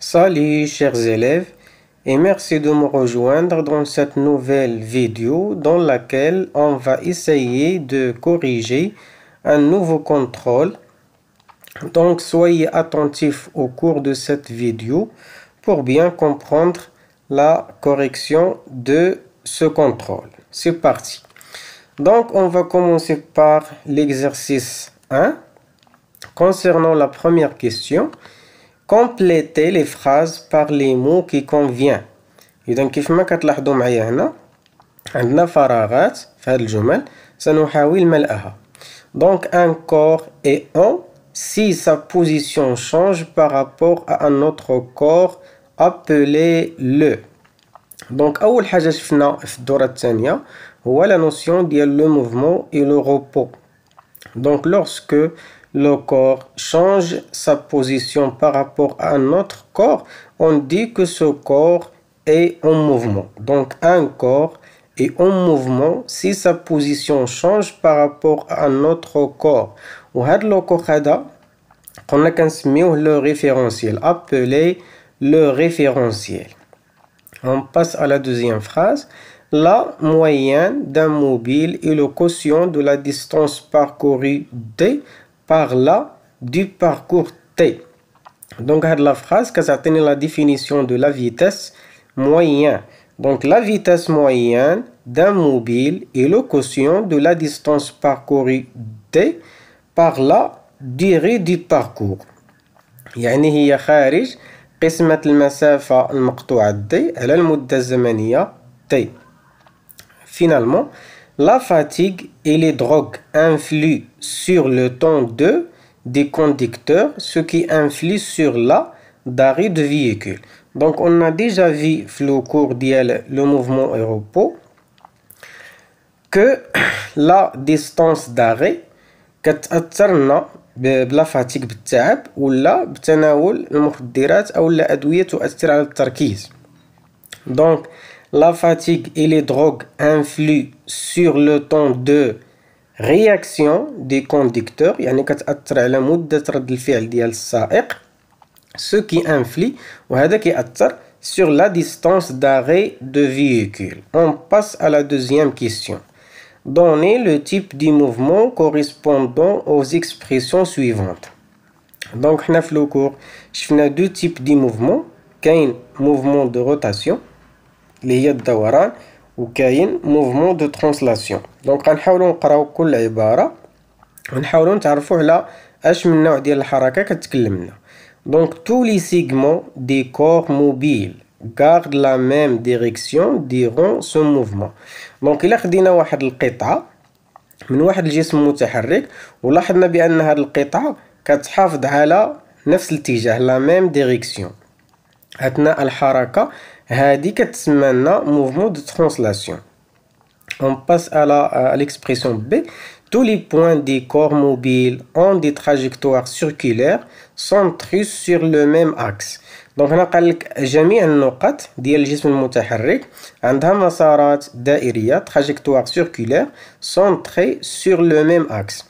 Salut chers élèves et merci de me rejoindre dans cette nouvelle vidéo dans laquelle on va essayer de corriger un nouveau contrôle. Donc soyez attentifs au cours de cette vidéo pour bien comprendre la correction de ce contrôle. C'est parti. Donc on va commencer par l'exercice 1. Concernant la première question, complétez les phrases par les mots qui conviennent. إذا كيف ما كتلاحظوا معايا هنا عندنا فراغات في هذه الجمل سنحاول ملئها. Donc un corps est en si sa position change par rapport à un autre corps, appelez-le. Donc أول حاجة شفنا في الدورة الثانية هو la notion ديال le mouvement et le repos. Donc lorsque le corps change sa position par rapport à un autre corps, on dit que ce corps est en mouvement. Donc un corps est en mouvement si sa position change par rapport à un autre corps. وهذا le corps هذا قلنا كنسميوه le référentiel. Appelez le référentiel. On passe à la deuxième phrase. La moyenne d'un mobile est le quotient de la distance parcourue D par là du parcours T. Donc la phrase كتعطيني la définition de la vitesse moyenne. Donc la vitesse moyenne d'un mobile est le quotient de la distance parcourue D par la durée du parcours. يعني هي خارج قسمة المسافة المقطوعة D على المدة الزمنية T. Finalement, la fatigue et les drogues influent sur le temps des conducteurs, ce qui influe sur l'arrêt de véhicule. Donc, on a déjà vu le cours de le mouvement et repos que la distance d'arrêt كتأثرنا بلا فاتيك بالتعب ولا بتناول المخدرات أو الأدوية تؤثر على التركيز. Donc, la fatigue et les drogues influent sur le temps de réaction des conducteurs يعني كتأثر على مدة رد الفعل ديال السائق ce qui influe وهذا كيأثر sur la distance d'arrêt de véhicule. On passe à la deuxième question. Donnez le type du mouvement correspondant aux expressions suivantes. Donc حنا في le cours شفنا deux types de mouvement. كاين mouvement de rotation اللي هي الدوران وكاين موفمون دو ترانسلاسيون. دونك غنحاولوا نقراو كل عباره ونحاولوا نتعرفوا على اش من نوع ديال الحركه كتكلمنا. دونك tous les segments des corps mobiles gardent la même direction durant ce mouvement. دونك الا خدينا واحد القطعه من واحد الجسم متحرك ولاحظنا بان هذه القطعه كتحافظ على نفس الاتجاه la même direction أثناء الحركة هذه كتسمى لنا mouvement de translation. On passe à l'expression B. Tous les points des corps mobiles ont des trajectoires circulaires centrées sur le même axe. Donc هنا قال لك جميع النقط ديال الجسم المتحرك عندها مسارات دائرية trajectoire circulaire centrée sur le même axe.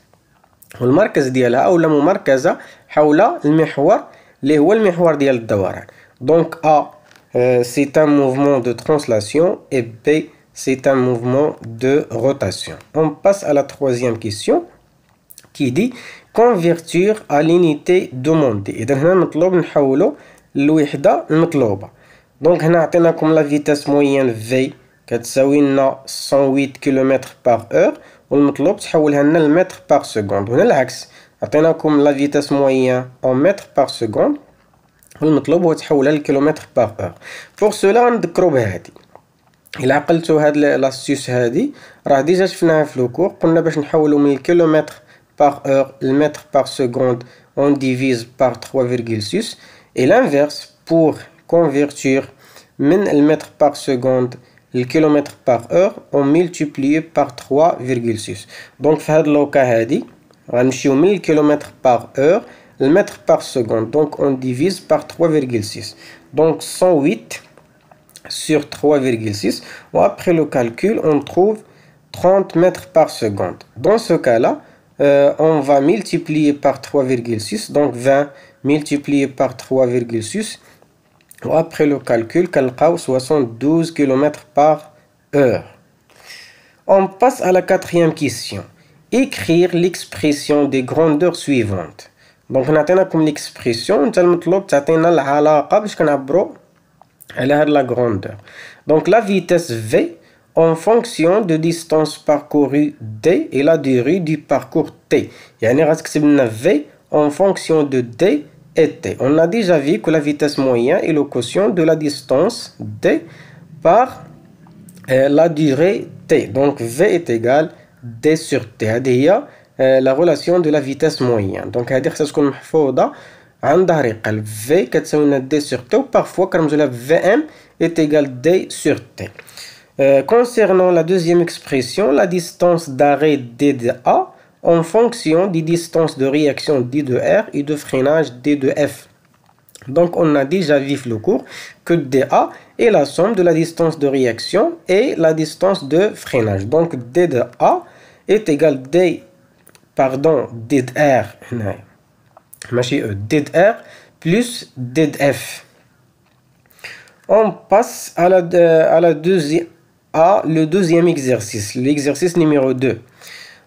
والمركز ديالها أو ممركزة حول المحور اللي هو المحور ديال الدوران. Donc A, c'est un mouvement de translation et B, c'est un mouvement de rotation. On passe à la troisième question qui dit convertir à l'unité demandée. إذا هنا مطلوب نحولو للوحدة المطلوبة. Donc هنا عطيناكم la vitesse moyenne V كتساوي لنا 108 km par heure والمطلوب تحولها لنا المتر par seconde. هنا العكس عطيناكم la vitesse moyenne en mètres par seconde والمطلوب هو تحولها للكيلومتر باغ اور. فور سولا غنذكرو بهادي. الا عقلتو هاد لاستيوس هادي راه ديجا شفناها في لو كور. قلنا باش نحولو من الكيلومتر باغ اور للمتر باغ سكوند on divise par 3,6 et l'inverse pour convertir من المتر باغ سكوند للكيلومتر باغ اور on multiplie par 3,6. دونك في هاد لوكا هادي غنمشيو من الكيلومتر باغ اور le mètre par seconde, donc on divise par 3,6. Donc 108 sur 3,6. Après le calcul, on trouve 30 mètres par seconde. Dans ce cas-là, on va multiplier par 3,6. Donc 20 multiplié par 3,6 Après le calcul, كنلقاو 72 km par heure. On passe à la quatrième question. Écrire l'expression des grandeurs suivantes. Donc نعطيناكم l'expression انت المطلوب تعطينا العلاقة باش كنعبرو على هاد la grandeur. Donc la vitesse v en fonction de distance parcourue d et la durée du parcours t. يعني غتكتب لنا v en fonction de d et t. On a déjà vu que la vitesse moyenne est le quotient de la distance d par la durée t. Donc v est égal d sur t. هذه هي la relation de la vitesse moyenne. Donc هذه خصها تكون محفوظة عن ظهر قلب. v كتساوي لنا d sur t, ou parfois كنرمزو لها vm est égal d sur t. Concernant la deuxième expression, la distance d'arrêt d de a en fonction des distances de réaction d de r et de freinage d de f. Donc on a déjà vu le cours que dA est la somme de la distance de réaction et la distance de freinage. Donc d de a est égal d de r d de r plus d de f. On passe à le deuxième exercice, l'exercice numéro 2.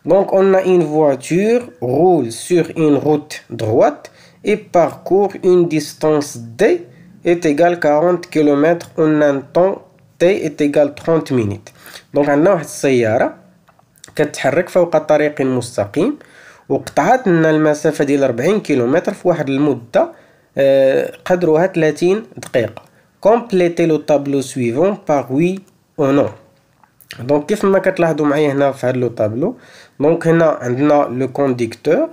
Donc on a une voiture roule sur une route droite et parcourt une distance d est égale 40 km en un temps t est égal 30 minutes. Donc عندنا واحد السيارة كتحرك فوق طريق مستقيم وقطعت لنا المسافة ديال 40 كيلومتر في واحد المدة قدرها 30 دقيقة. Complétez le tableau suivant par oui ou non. Donc كيف ما كتلاحظوا معايا هنا في هذا لو طابلو. Donc هنا عندنا le conducteur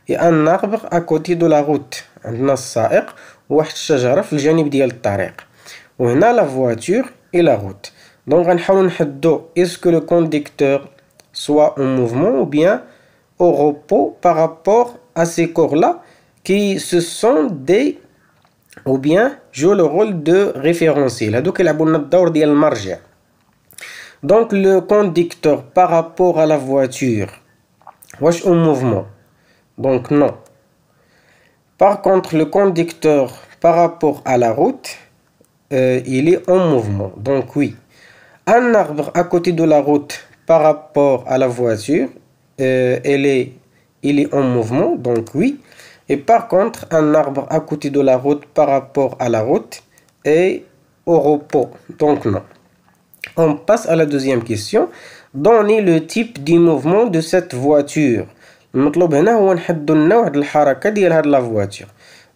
et un arbre à côté de la route. عندنا السائق وواحد الشجرة في الجانب ديال الطريق. وهنا la voiture et la route. Donc غنحاولوا نحددوا est-ce que le conducteur soit en mouvement ou bien au repos par rapport à ces corps-là qui se sont des ou bien jouent le rôle de référentiel. هادو كيلعبوا لنا الدور ديال المرجع. Donc le conducteur par rapport à la voiture واش en mouvement? Donc non. Par contre le conducteur par rapport à la route il est en mouvement. Donc oui. Un arbre à côté de la route par rapport à la voiture il est en mouvement. Donc oui. Et par contre un arbre à côté de la route par rapport à la route est au repos. Donc non. On passe à la deuxième question. Donnez le type du mouvement de cette voiture. المطلوب هنا هو نحددو النوع د الحركة ديال هاد لا فواتور.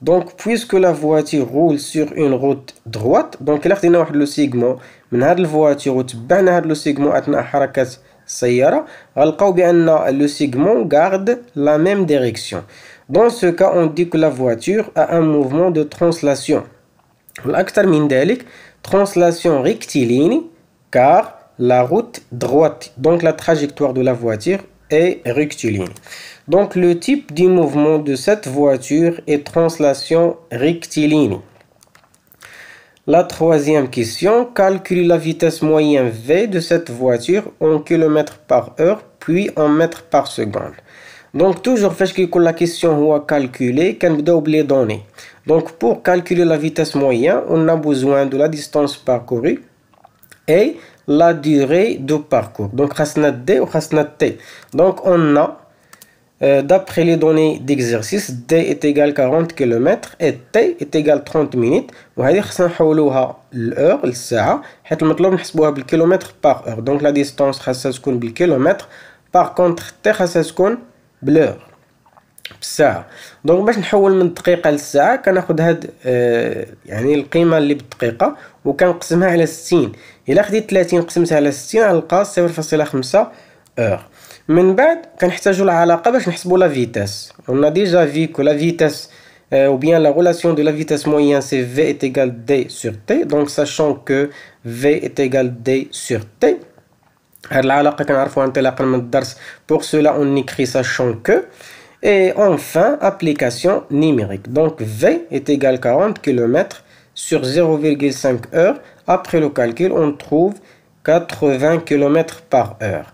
Donc puisque la voiture roule sur une route droite, donc إلا خدينا واحد لو سيغمون من هاد الفواتور وتبعنا هاد لو سيغمون أثناء حركة السيارة غنلقاو بأن لو سيغمون garde la même direction. Dans ce cas on dit que la voiture a un mouvement de translation. والأكثر من ذلك translation rectiligne car la route droite, donc la trajectoire de la voiture est rectiligne. Donc le type du mouvement de cette voiture est translation rectiligne. La troisième question, calculez la vitesse moyenne V de cette voiture en km par heure puis en mètres par seconde. Donc toujours فاش كيكون la question هو calculer كنبداو بلي données. Donc pour calculer la vitesse moyenne on a besoin de la distance parcourue et la durée de parcours. Donc خاصنا d ou خاصنا t. Donc on a d'après les données d'exercice d est égal 40 km et t est égal 30 minutes. وهذه خاصنا نحولوها l'heure للساعة حيت المطلوب نحسبوها بالكيلومتر par heure. Donc la distance خاصها تكون بالكيلومتر. Par contre t خاصها تكون بالheure بالساعة. دونك باش نحول من الدقيقة للساعة كناخد هاد يعني القيمة اللي بالدقيقة وكنقسمها على 60. إلا خديت 30 قسمتها على 60 غنلقى 0.5 heure. من بعد كنحتاجو العلاقة باش نحسبو لا فيتاس. On a déjà vu que la vitesse ou bien la relation de la vitesse moyenne c'est v est égal d sur t. Donc sachant que v est égal d sur t. هاد العلاقة كنعرفوها انطلاقا من الدرس. Pour cela on écrit sachant que. Et enfin, application numérique. Donc V est égal 40 km sur 0,5 heure. Après le calcul, on trouve 80 km par heure.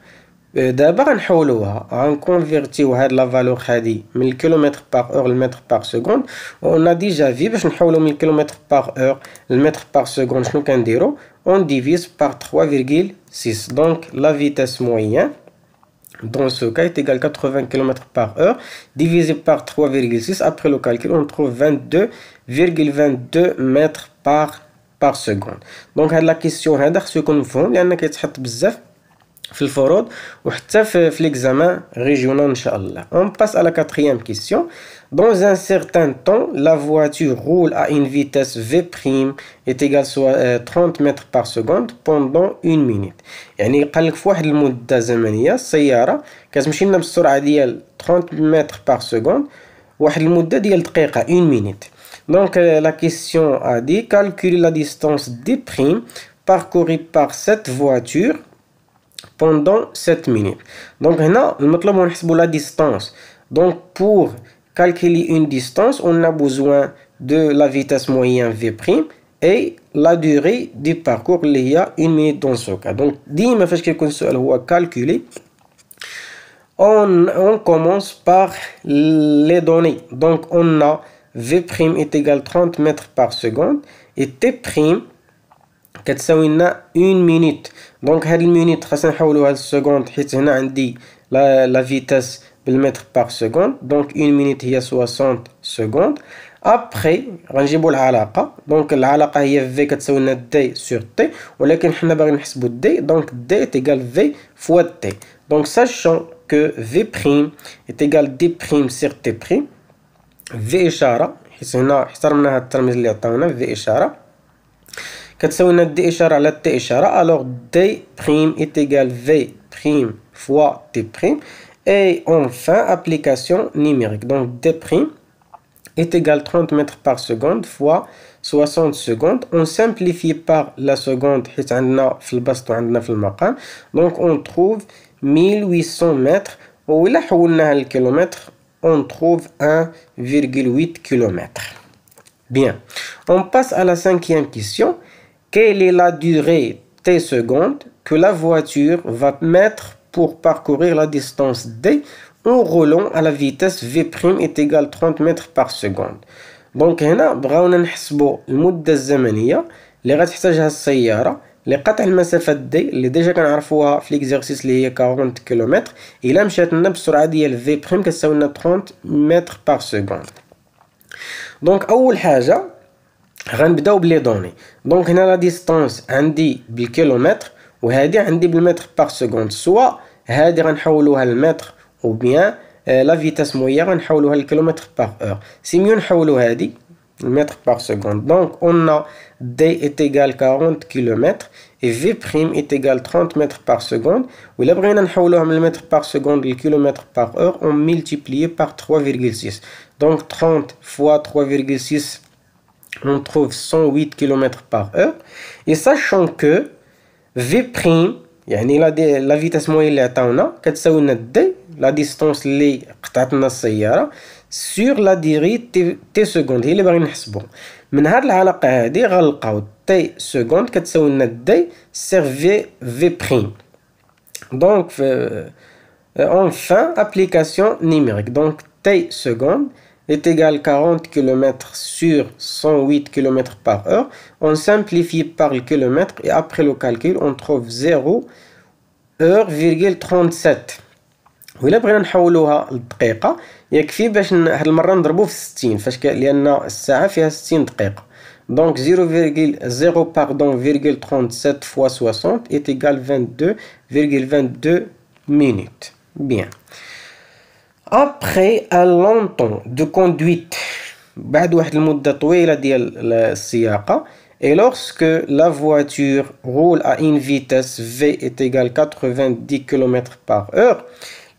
دابا غنحولوها غنكونفيرتيو هاد لا فالور هادي من الكيلومتر باغ اور للمتر باغ سكوند. اون ا ديجا في باش نحولو من الكيلومتر باغ اور للمتر باغ سكوند شنو كنديرو؟ اون ديفيز باغ 3,6. دونك لا فيتاس موين dans ce cas est égal à 80 km par heure divisé par 3,6. Après le calcul, on trouve 22,22 mètres par seconde. Donc, la question est ce qu'on nous fait, لأن كيتحط بزاف في الفروض وحتى في l'examen régional Inch'Allah. On passe à la quatrième question. Dans un certain temps, la voiture roule à une vitesse V' est égale à 30 mètres par seconde pendant 1 minute. يعني قال لك في واحد المدة زمنية السيارة كتمشي لنا بالسرعة ديال 30 متر par seconde واحد المدة ديال دقيقة 1 minute. Donc la question a dit calculer la distance D' parcourue par cette voiture pendant 7 minutes. Donc هنا المطلوب هو نحسبوا la distance. Donc pour calculer une distance, on a besoin de la vitesse moyenne V' et la durée du parcours اللي هي 1 minute dans ce cas. Donc ديما فاش كيكون السؤال هو calculer on commence par les données. Donc on a V' est égal 30 mètres par seconde et T' كتساوي لنا 1 minute. دونك هاد المينيت خاصنا نحولوها للسكوند حيت هنا عندي لا فيتاس بالمتر باغ سكوند. دونك 1 minute هي 60 سكوند. ابخي غنجيبو العلاقه. دونك العلاقه هي في كتساوي لنا دي سور تي ولكن حنا باغيين نحسبو دي. دونك دي تيغال في فوا تي. دونك ساشون كو في بريم تيغال دي بريم سور تي بريم. في اشاره حيت هنا احترمنا هاد الترميز اللي عطاونا في اشاره كتساوي لنا دي اشاره على تي اشاره. الوغ دي بريم est égal v prime fois t prime. Et enfin application numérique. Donc d prime est égal 30 mètres par seconde fois 60 secondes. On simplifie par la seconde حيت عندنا في البسط وعندنا في المقام. Donc on trouve 1800 mètres. وإلا حولناها للكيلومتر on trouve 1,8 km. Bien. On passe à la cinquième question. Quelle est la durée t secondes que la voiture va mettre pour parcourir la distance d en roulant à la vitesse V' est égale 30 mètres par seconde. Donc هنا بغاونا نحسبوا المدة الزمنية اللي غتحتاجها السيارة لقطع المسافة d اللي ديجا كنعرفوها في ليكزيرسيس اللي هي 40 كيلومتر إلا مشات لنا بالسرعة ديال V' كتساوي لنا 30 متر par seconde. دونك أول حاجة غنبداو بلي دوني. دونك هنا لا ديستانس عندي بالكيلومتر وهادي عندي بالمتر باغ سكوند. سوا هادي غنحولوها للمتر او بيان لا فيتاس مويا غنحولوها للكيلومتر باغ اور. سي ميو نحولو هادي المتر باغ سكوند. دونك اون دي est égal 40 كيلومتر et V' est égal 30 mètres par seconde. وإلا بغينا نحولوها من المتر باغ سكوند للكيلومتر باغ اور on multiplie par 3,6. Donc 30 fois 3,6 on trouve 108 km par heure. Et sachant que V' يعني لا فيتاس موين اللي عطاونا كتساوي لنا دي لا ديستونس اللي قطعت لنا السياره سور لا ديري تي سكوند هي اللي باغيين نحسبو. من هاد العلاقه هادي غنلقاو تي سكوند كتساوي لنا دي سير في بريم. دونك enfin application numérique. Donc t secondes est égal à 40 km sur 108 km par heure. On simplifie par le kilomètre et après le calcul on trouve 0,37. وإلا بغينا نحولوها للدقيقة يكفي باش هاد المرة نضربو في 60 فاش لأن الساعة فيها 60 دقيقة. Donc 0,37 fois 60 est égal à 22,22 minutes. Bien. Après un long temps de conduite بعد واحد المدة طويلة ديال السياقة et lorsque la voiture roule à une vitesse V est égale à 90 km par heure,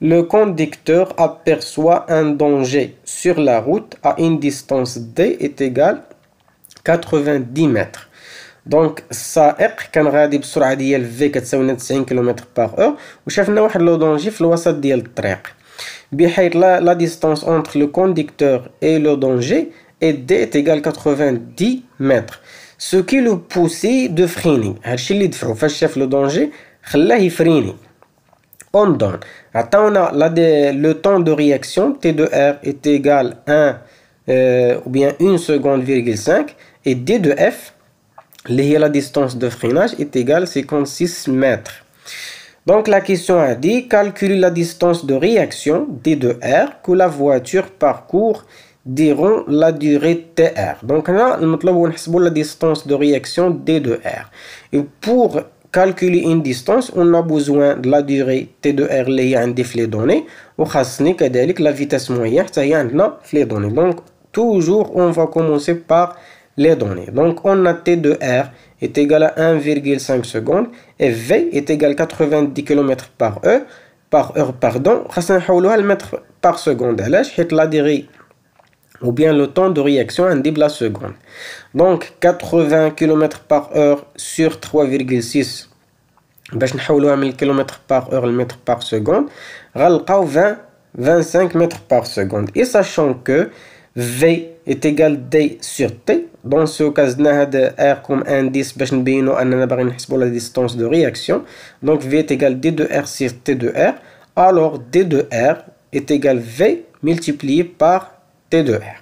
le conducteur aperçoit un danger sur la route à une distance D est égale à 90 mètres. دونك السائق كان غادي بسرعة ديال في كتساوي 90 كيلومتر باغ اور وشافنا واحد لو دونجي في الوسط ديال الطريق بحيث la distance entre le conducteur et le danger est D est égal à 90 mètres. Ce qui le poussait de freiner. هادشي اللي دفعو فاش شاف لو دونجي خلاه يفريني. on donne. Attends, le temps de réaction T de R est égal à 1 ou bien 1 seconde, 5 et D de F, la distance de freinage, est égale à 56 mètres. Donc la question a dit calculer la distance de réaction D de R que la voiture parcourt durant la durée TR. Donc là, nous avons la distance de réaction D de R. Et pour calculer une distance, on a besoin de la durée T de R اللي هي عندي في les données وخاصني كذلك la vitesse moyenne حتى هي عندنا في les données. Donc toujours on va commencer par les données. Donc on a T de R est égal à 1,5 secondes et V est égal à 90 km par heure, pardon. خاصنا نحولوها لمتر par seconde. علاش؟ حيت la durée ou bien le temps de réaction عندي بلا seconde. Donc 80 km par heure sur 3,6 باش نحولوها من kilomètre par heure لمتر par seconde غنلقاو 25 mètres par seconde. Et sachant que V est égal D sur T, dans ce cas زدنا هذا R comme indice باش نبينو اننا باغيين نحسبو la distance de réaction. Donc V est égal D de R sur T de R. Alors D de R est égal V multiplié par T de R.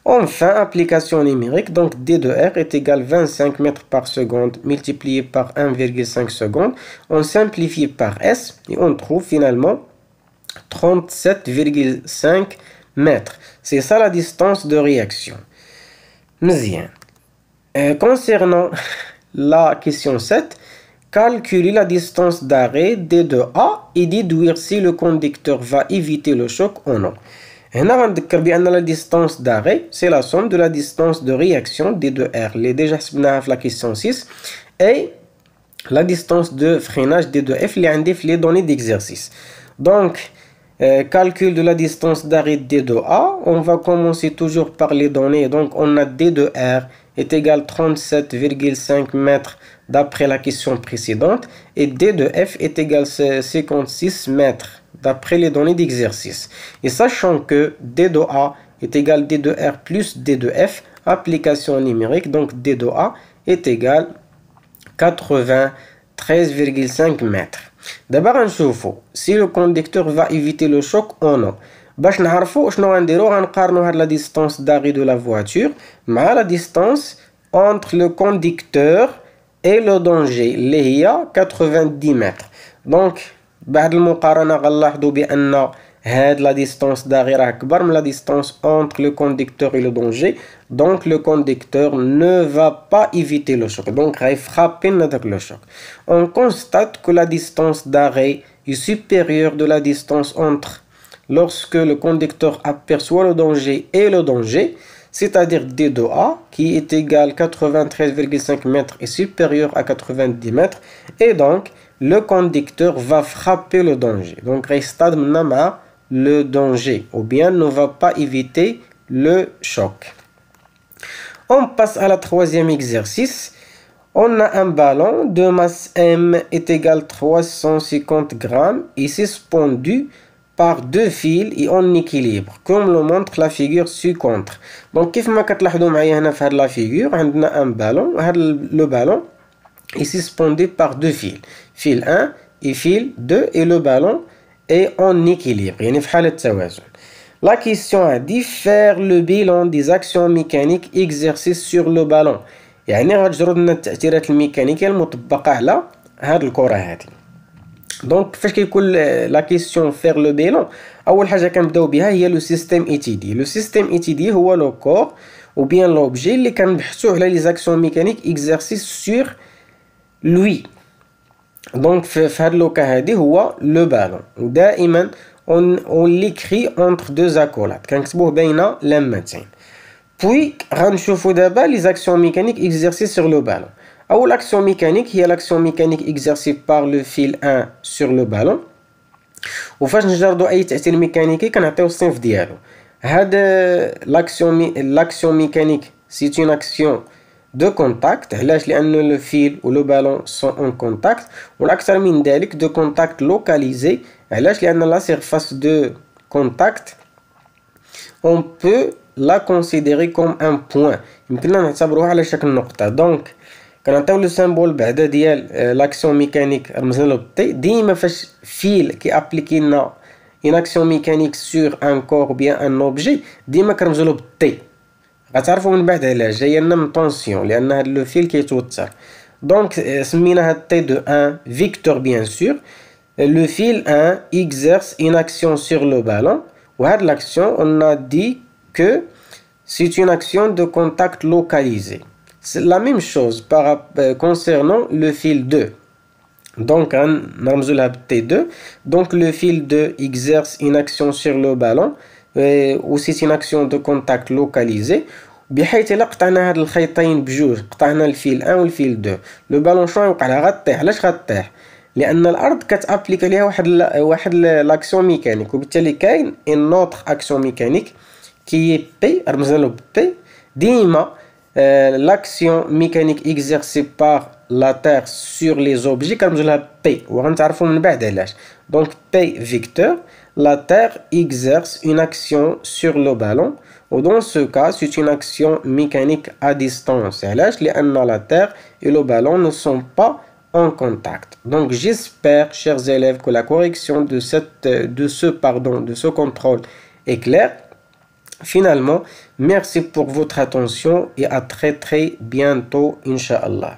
Enfin, application numérique, donc D de R est égal à 25 mètres par seconde multiplié par 1,5 secondes. On simplifie par S et on trouve finalement 37,5 mètres. C'est ça la distance de réaction. Bien. Concernant la question 7, calculer la distance d'arrêt D de A et déduire si le conducteur va éviter le choc ou non. هنا غنذكر بأن la distance d'arrêt c'est la somme de la distance de réaction D de R اللي déjà حسبناها في la question 6 et la distance de freinage D de F اللي عندي في les données d'exercice. Donc calcul de la distance d'arrêt D de A, on va commencer toujours par les données. Donc on a D de R est égal à 37,5 mètres d'après la question précédente et D de F est égal à 56 mètres d'après les données d'exercice. Et sachant que D de A est égal à D de R plus D de F, application numérique, donc D de A est égal à 93,5 mètres. D'abord نشوفو si le conducteur va éviter le choc ou non. باش نعرفو شنو غنديرو غنقارنو هاد la distance d'arrêt de la voiture مع la distance entre le conducteur et le danger اللي هي 90 mètres. Donc بعد المقارنة غنلاحظو بأن هاد la distance d'arrêt راه كبر من la distance entre le conducteur et le danger. Donc le conducteur ne va pas éviter le choc. Donc غيفرابي لنا داك le choc. On constate que la distance d'arrêt est supérieure de la distance entre lorsque le conducteur aperçoit le danger et le danger, c'est-à-dire D de A qui est égal à 93,5 mètres est supérieur à 90 mètres et donc le conducteur va frapper le danger. Donc reste maintenant le danger ou bien ne va pas éviter le choc. On passe à la troisième exercice. On a un ballon de masse M est égal à 350 grammes et suspendu par deux fils et en équilibre comme le montre la figure ci-contre. Donc كيف ما كتلاحظوا معايا هنا في هاد la figure عندنا un ballon. Le ballon est suspendu par deux fils. Fil 1 et fil 2 et le ballon est en équilibre. يعني في حالة توازن. La question a dit faire le bilan des actions mécaniques exercées sur le ballon. يعني غتجرد لنا التأثيرات الميكانيكية المطبقة على هاد الكرة هادي. دونك فاش كيكون لا كيسيون فير لو بيلون اول حاجه كنبداو بها هي لو سيستيم اي تي دي. لو سيستيم اي تي دي هو لو كور او بيان لوبجي اللي كنبحثوا على لي زاكسيون ميكانيك اكزرسيس سور لوي. دونك في هاد لوكا هادي هو لو بالون ودائما اون ليكري اونتر دو زاكولات كنكتبوه بين لمتين. بوي غنشوفوا دابا لي زاكسيون ميكانيك اكزرسيس سور لو بالون. أول action mécanique هي l'action mécanique exercée par le fil 1 sur le ballon. وفاش نجردو أي تأثير ميكانيكي كنعطيو الصنف ديالو. هاد l'action mécanique c'est une action de contact. علاش؟ لأن le fil ou le ballon sont en contact. والأكثر من ذلك de contact localisé. علاش؟ لأن la surface de contact on peut la considérer comme un point. يمكننا نعتبروها على شكل نقطة. Donc كنعطيو لو سامبول بعدا ديال لاكسيون ميكانيك رمزنا له بالتي. ديما فاش فيل كي ابليكي لنا اون اكسيون ميكانيك سور ان كور بيان ان اوبجي ديما كنرمزو له بالتي. غتعرفوا من بعد علاش جايه لنا من طونسيون، لان هاد لو فيل كيتوتر. دونك سمينا هاد تي دو ان فيكتور بيان سور. لو فيل 1 exerce une action sur le ballon. وهاد l'action on a dit que c'est une action de contact localisé. C'est la même chose concernant le fil 2. Donc نرمزو لها بالتي 2. Donc le fil 2 exerce une action sur le ballon و c'est une action de contact localisé. بحيث الا قطعنا هاد الخيطين بجوج، قطعنا الفيل 1 والفيل 2، لو بالون شنو يوقع لها؟ غطيح. علاش غطيح؟ لان الارض كتابليك عليها واحد لاكسيون ميكانيك، وبالتالي كاين ان اوتر اكسيون ميكانيك كي بي رمزنا له بي. ديما لاكسيون ميكانيك اكزيرسي بار لا تير سور لي زوبجي كنرمزو لها بي، وغنتعرفوا من بعد علاش. دونك بي فيكتور، لا تير exerce une action sur le ballon. Ou dans ce cas, c'est une action mécanique à distance. لأن la terre et le ballon ne sont pas en contact. Donc j'espère, chers élèves, que la correction de ce contrôle est claire. Finalement, merci pour votre attention et à très bientôt, Inch'Allah.